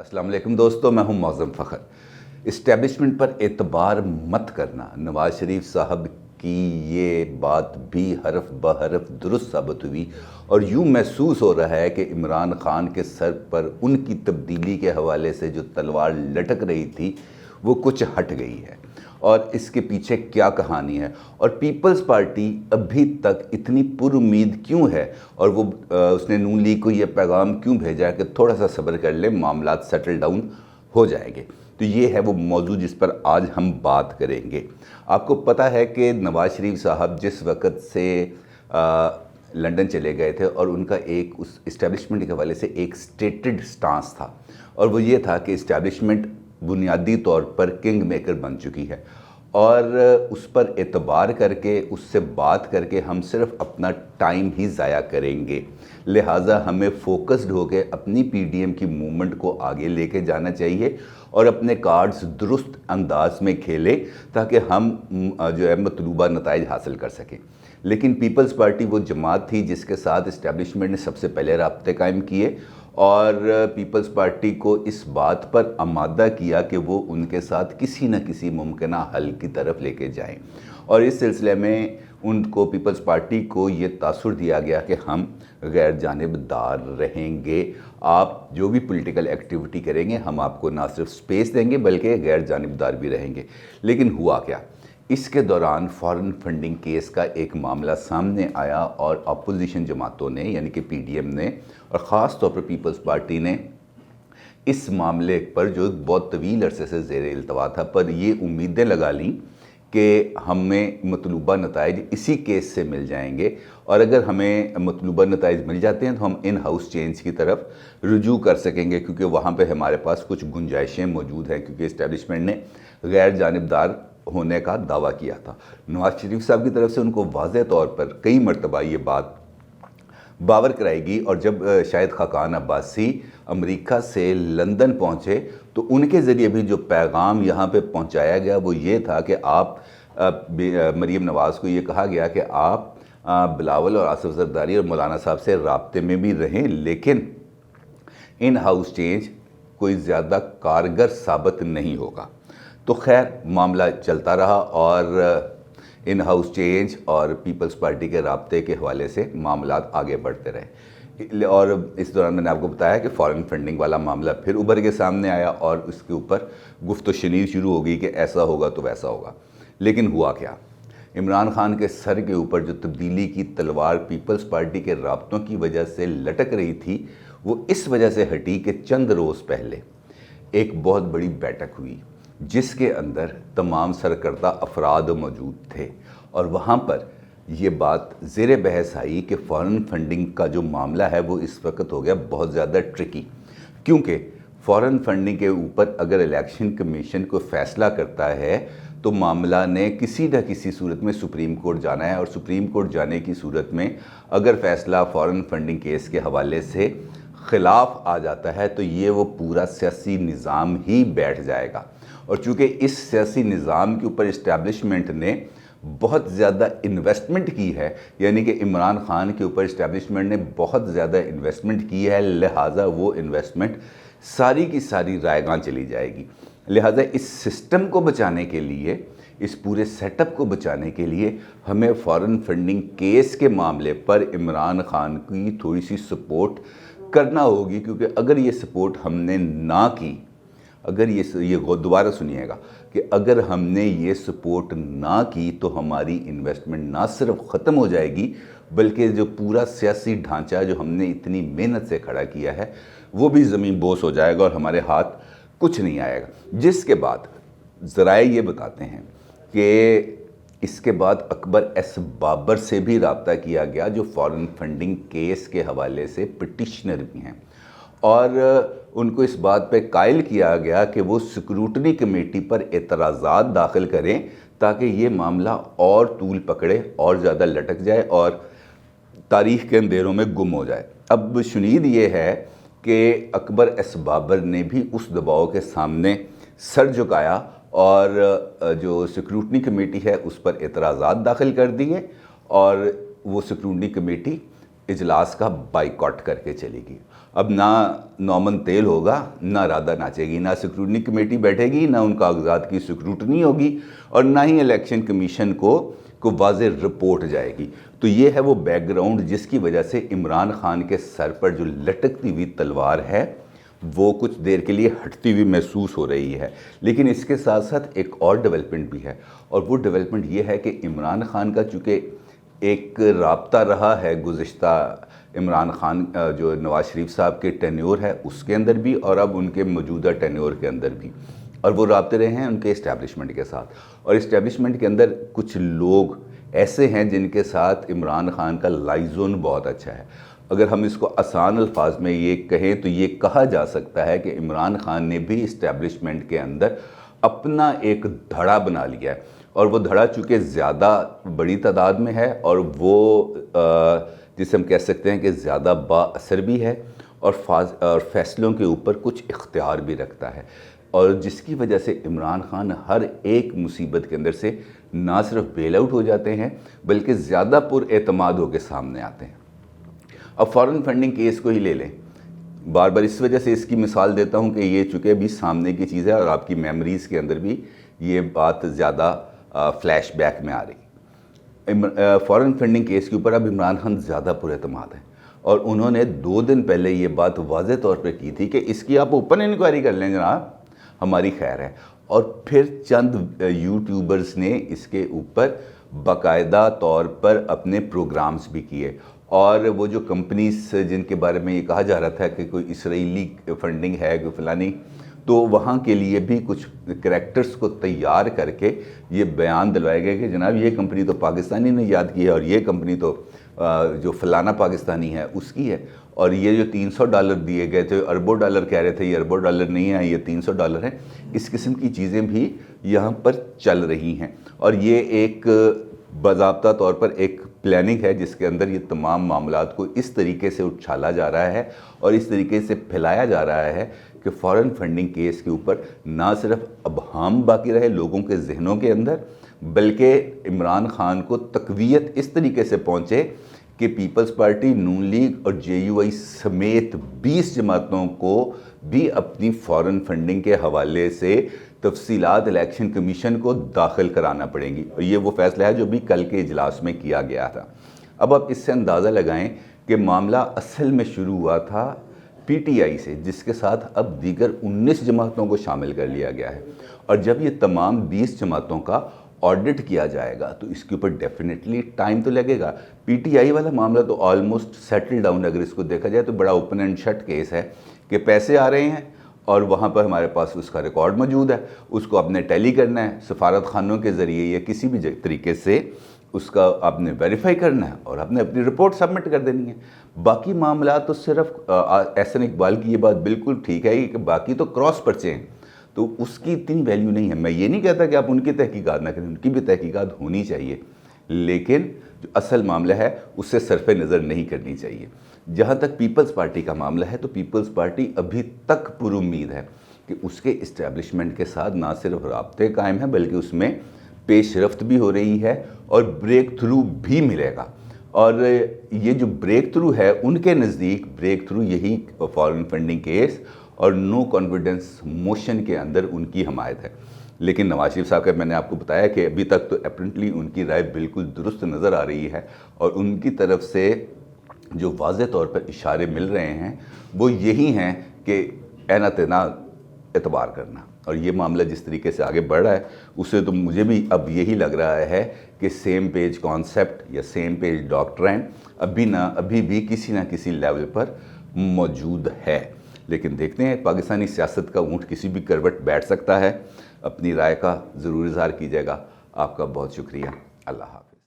अस्सलाम वालेकुम दोस्तों, मैं हूं मौज़म फ़ख़र। इस्टेब्लिशमेंट पर एतबार मत करना, नवाज़ शरीफ साहब की ये बात भी हरफ ब हरफ दुरुस्त साबित हुई और यूँ महसूस हो रहा है कि इमरान ख़ान के सर पर उनकी तब्दीली के हवाले से जो तलवार लटक रही थी वो कुछ हट गई है। और इसके पीछे क्या कहानी है और पीपल्स पार्टी अभी तक इतनी पुरुम्मीद क्यों है और वो उसने नून लीग को ये पैगाम क्यों भेजा है कि थोड़ा सा सब्र कर ले, मामलात सेटल डाउन हो जाएंगे। तो ये है वो मौजू जिस पर आज हम बात करेंगे। आपको पता है कि नवाज़ शरीफ साहब जिस वक़्त से लंदन चले गए थे और उनका एक उस इस्टेब्लिशमेंट के हवाले से एक स्टेटेड स्टांस था और वो ये था कि इस्टेब्लिशमेंट बुनियादी तौर पर किंग मेकर बन चुकी है और उस पर एतबार करके उससे बात करके हम सिर्फ अपना टाइम ही ज़ाया करेंगे। लिहाजा हमें फोकस्ड होकर अपनी पीडीएम की मूवमेंट को आगे लेके जाना चाहिए और अपने कार्ड्स दुरुस्त अंदाज में खेलें ताकि हम जो है मतलूबा नताइज हासिल कर सकें। लेकिन पीपल्स पार्टी वो जमात थी जिसके साथ इस्टेब्लिशमेंट ने सबसे पहले राब्ते कायम किए और पीपल्स पार्टी को इस बात पर आमादा किया कि वो उनके साथ किसी न किसी मुमकिन हल की तरफ लेके जाएं। और इस सिलसिले में उनको पीपल्स पार्टी को ये तासुर दिया गया कि हम गैर जानिबदार रहेंगे, आप जो भी पॉलिटिकल एक्टिविटी करेंगे हम आपको ना सिर्फ स्पेस देंगे बल्कि गैर जानिबदार भी रहेंगे। लेकिन हुआ क्या, इसके दौरान फॉरेन फंडिंग केस का एक मामला सामने आया और अपोजिशन जमातों ने यानी कि पीडीएम ने और ख़ास तौर पर पीपल्स पार्टी ने इस मामले पर जो बहुत तवील अरसे से ज़ेर इल्तवा था पर ये उम्मीदें लगा लीं कि हमें मतलूबा नताइज इसी केस से मिल जाएंगे और अगर हमें मतलूबा नताइज मिल जाते हैं तो हम इन हाउस चेंज की तरफ रुजू कर सकेंगे क्योंकि वहाँ पे हमारे पास कुछ गुंजाइशें मौजूद हैं क्योंकि इस्टेब्लिशमेंट ने गैर जानिबदार होने का दावा किया था। नवाज़ शरीफ साहब की तरफ से उनको वाज़ेह तौर पर कई मरतबा ये बात बावर कराएगी और जब शाहिद खाकान अब्बासी अमेरिका से लंदन पहुँचे तो उनके ज़रिए भी जो पैगाम यहाँ पे पहुँचाया गया वो ये था कि आप मरीम नवाज़ को ये कहा गया कि आप बिलावल और आसिफ जरदारी और मौलाना साहब से राब्ते में भी रहें लेकिन इन हाउस चेंज कोई ज़्यादा कारगर साबित नहीं होगा। तो खैर मामला चलता रहा और इन हाउस चेंज और पीपल्स पार्टी के राब्ते के हवाले से मामलात आगे बढ़ते रहे और इस दौरान मैंने आपको बताया कि फॉरेन फंडिंग वाला मामला फिर उभर के सामने आया और उसके ऊपर गुफ्त शनीर शुरू हो गई कि ऐसा होगा तो वैसा होगा। लेकिन हुआ क्या, इमरान ख़ान के सर के ऊपर जो तब्दीली की तलवार पीपल्स पार्टी के राब्तों की वजह से लटक रही थी वो इस वजह से हटी कि चंद रोज़ पहले एक बहुत बड़ी बैठक हुई जिसके अंदर तमाम सरकर्दा अफराद मौजूद थे और वहाँ पर ये बात ज़ेर बहस आई कि फ़ॉरेन फंडिंग का जो मामला है वो इस वक्त हो गया बहुत ज़्यादा ट्रिकी क्योंकि फ़ॉरेन फंडिंग के ऊपर अगर इलेक्शन कमीशन को फ़ैसला करता है तो मामला ने किसी न किसी सूरत में सुप्रीम कोर्ट जाना है और सुप्रीम कोर्ट जाने की सूरत में अगर फ़ैसला फ़ॉरेन फंडिंग केस के हवाले से ख़िलाफ़ आ जाता है तो ये वो पूरा सियासी निज़ाम ही बैठ जाएगा। और चूँकि इस सियासी निज़ाम के ऊपर इस्टेब्लिशमेंट ने बहुत ज़्यादा इन्वेस्टमेंट की है यानी कि इमरान ख़ान के ऊपर इस्टेब्लिशमेंट ने बहुत ज़्यादा इन्वेस्टमेंट की है, लिहाजा वो इन्वेस्टमेंट सारी की सारी रायगां चली जाएगी। लिहाजा इस सिस्टम को बचाने के लिए, इस पूरे सेटअप को बचाने के लिए हमें फ़ॉरेन फंडिंग केस के मामले पर इमरान ख़ान की थोड़ी सी सपोर्ट करना होगी क्योंकि अगर ये सपोर्ट हमने ना की, अगर ये दोबारा सुनिएगा कि अगर हमने ये सपोर्ट ना की तो हमारी इन्वेस्टमेंट ना सिर्फ ख़त्म हो जाएगी बल्कि जो पूरा सियासी ढांचा जो हमने इतनी मेहनत से खड़ा किया है वो भी ज़मीन बोस हो जाएगा और हमारे हाथ कुछ नहीं आएगा। जिसके बाद ज़राए ये बताते हैं कि इसके बाद अकबर एस बाबर से भी रब्ता किया गया जो फॉरेन फंडिंग केस के हवाले से पिटिशनर भी हैं और उनको इस बात पे कायल किया गया कि वो स्क्रूटनी कमेटी पर एतराज़ात दाखिल करें ताकि ये मामला और तूल पकड़े और ज़्यादा लटक जाए और तारीख़ के अंधेरों में गुम हो जाए। अब शुनीद ये है कि अकबर एस बाबर ने भी उस दबाव के सामने सर झुकाया और जो स्क्रूटनी कमेटी है उस पर एतराज़ात दाखिल कर दिए और वो स्क्रूटनी कमेटी اجلاس کا بائیکاٹ کر کے چلے گی. اب نہ نومن تیل ہوگا، نہ رادہ ناچے گی، نہ سیکورٹی کمیٹی بیٹھے گی، نہ ان کاغذات کی سیکورٹنی ہوگی، اور نہ ہی الیکشن کمیشن کو واضح رپورٹ جائے گی. تو یہ ہے وہ بیک گراؤنڈ جس کی وجہ سے عمران خان کے سر پر جو لٹکتی ہوئی تلوار ہے وہ کچھ دیر کے لیے ہٹتی ہوئی محسوس ہو رہی ہے. لیکن اس کے ساتھ ساتھ ایک اور ڈیولپمنٹ بھی ہے، اور وہ ڈیولپمنٹ یہ ہے کہ عمران خان کا چونکہ ایک رابطہ رہا ہے گزشتہ عمران خان جو نواز شریف صاحب کے ٹینیور ہے اس کے اندر بھی، اور اب ان کے موجودہ ٹینیور کے اندر بھی، اور وہ رابطے رہے ہیں ان کے اسٹیبلشمنٹ کے ساتھ. اور اسٹیبلشمنٹ کے اندر کچھ لوگ ایسے ہیں جن کے ساتھ عمران خان کا لائزون بہت اچھا ہے. اگر ہم اس کو آسان الفاظ میں یہ کہیں تو یہ کہا جا سکتا ہے کہ عمران خان نے بھی اسٹیبلشمنٹ کے اندر اپنا ایک دھڑا بنا لیا ہے، اور وہ دھڑا چونکہ زیادہ بڑی تعداد میں ہے، اور وہ جسے ہم کہہ سکتے ہیں کہ زیادہ با اثر بھی ہے، اور فیصلوں کے اوپر کچھ اختیار بھی رکھتا ہے، اور جس کی وجہ سے عمران خان ہر ایک مصیبت کے اندر سے نہ صرف بیل آؤٹ ہو جاتے ہیں بلکہ زیادہ پر اعتماد ہو کے سامنے آتے ہیں. اب فارن فنڈنگ کیس کو ہی لے لیں، بار بار اس وجہ سے اس کی مثال دیتا ہوں کہ یہ چونکہ ابھی سامنے کی چیز ہے اور آپ کی میموریز کے اندر بھی یہ بات زیادہ فلیش بیک میں آ رہی. فارن فنڈنگ کیس کے اوپر اب عمران خان زیادہ پر اعتماد ہیں، اور انہوں نے 2 دن پہلے یہ بات واضح طور پہ کی تھی کہ اس کی آپ اوپن انکوائری کر لیں جناب، ہماری خیر ہے. اور پھر چند یوٹیوبرز نے اس کے اوپر باقاعدہ طور پر اپنے پروگرامز بھی کیے، اور وہ جو کمپنیز جن کے بارے میں یہ کہا جا رہا تھا کہ کوئی اسرائیلی فنڈنگ ہے کوئی فلانی، تو وہاں کے لیے بھی کچھ کریکٹرز کو تیار کر کے یہ بیان دلوائے گئے کہ جناب یہ کمپنی تو پاکستانی نے یاد کی ہے، اور یہ کمپنی تو جو فلانا پاکستانی ہے اس کی ہے، اور یہ جو $300 دیے گئے تھے، اربوں ڈالر کہہ رہے تھے، یہ اربوں ڈالر نہیں ہیں، یہ $300 ہیں. اس قسم کی چیزیں بھی یہاں پر چل رہی ہیں، اور یہ ایک باضابطہ طور پر ایک پلاننگ ہے جس کے اندر یہ تمام معاملات کو اس طریقے سے اچھالا جا رہا ہے اور اس طریقے سے پھیلایا جا رہا ہے کہ فارن فنڈنگ کیس کے اوپر نہ صرف ابہام باقی رہے لوگوں کے ذہنوں کے اندر، بلکہ عمران خان کو تقویت اس طریقے سے پہنچے کہ پیپلز پارٹی، نون لیگ اور JUI سمیت 20 جماعتوں کو بھی اپنی فارن فنڈنگ کے حوالے سے تفصیلات الیکشن کمیشن کو داخل کرانا پڑیں گی. اور یہ وہ فیصلہ ہے جو بھی کل کے اجلاس میں کیا گیا تھا. اب آپ اس سے اندازہ لگائیں کہ معاملہ اصل میں شروع ہوا تھا PTI سے، جس کے ساتھ اب دیگر 19 جماعتوں کو شامل کر لیا گیا ہے، اور جب یہ تمام 20 جماعتوں کا آڈٹ کیا جائے گا تو اس کے اوپر ڈیفینیٹلی ٹائم تو لگے گا. PTI والا معاملہ تو آلموسٹ سیٹل ڈاؤن، اگر اس کو دیکھا جائے تو بڑا اوپن اینڈ شٹ کیس ہے کہ پیسے آ رہے ہیں اور وہاں پر ہمارے پاس اس کا ریکارڈ موجود ہے، اس کو آپ نے ٹیلی کرنا ہے سفارت خانوں کے ذریعے یا کسی بھی طریقے سے اس کا آپ نے ویریفائی کرنا ہے اور آپ نے اپنی رپورٹ سبمٹ کر دینی ہے. باقی معاملات تو صرف احسن اقبال کی یہ بات بالکل ٹھیک ہے کہ باقی تو کراس پرچے ہیں، تو اس کی اتنی ویلیو نہیں ہے. میں یہ نہیں کہتا کہ آپ ان کی تحقیقات نہ کریں، ان کی بھی تحقیقات ہونی چاہیے، لیکن جو اصل معاملہ ہے اس سے صرف نظر نہیں کرنی چاہیے. جہاں تک پیپلز پارٹی کا معاملہ ہے تو پیپلز پارٹی ابھی تک پر امید ہے کہ اس کے اسٹیبلشمنٹ کے ساتھ نہ صرف رابطے قائم ہیں بلکہ اس میں پیش رفت بھی ہو رہی ہے اور بریک تھرو بھی ملے گا. اور یہ جو بریک تھرو ہے ان کے نزدیک بریک تھرو یہی فارن فنڈنگ کیس اور نو کانفیڈنس موشن کے اندر ان کی حمایت ہے. لیکن نواز شریف صاحب کا میں نے آپ کو بتایا کہ ابھی تک تو اپرنٹلی ان کی رائے بالکل درست نظر آ رہی ہے، اور ان کی طرف سے جو واضح طور پر اشارے مل رہے ہیں وہ یہی ہیں کہ عین تینا اعتبار کرنا. اور یہ معاملہ جس طریقے سے آگے بڑھ رہا ہے اس سے تو مجھے بھی اب یہی لگ رہا ہے کہ سیم پیج کانسیپٹ یا سیم پیج ڈاکٹرائن ابھی بھی کسی نہ کسی لیول پر موجود ہے. لیکن دیکھتے ہیں، پاکستانی سیاست کا اونٹ کسی بھی کروٹ بیٹھ سکتا ہے. اپنی رائے کا ضرور اظہار کیجیے گا. آپ کا بہت شکریہ. اللہ حافظ.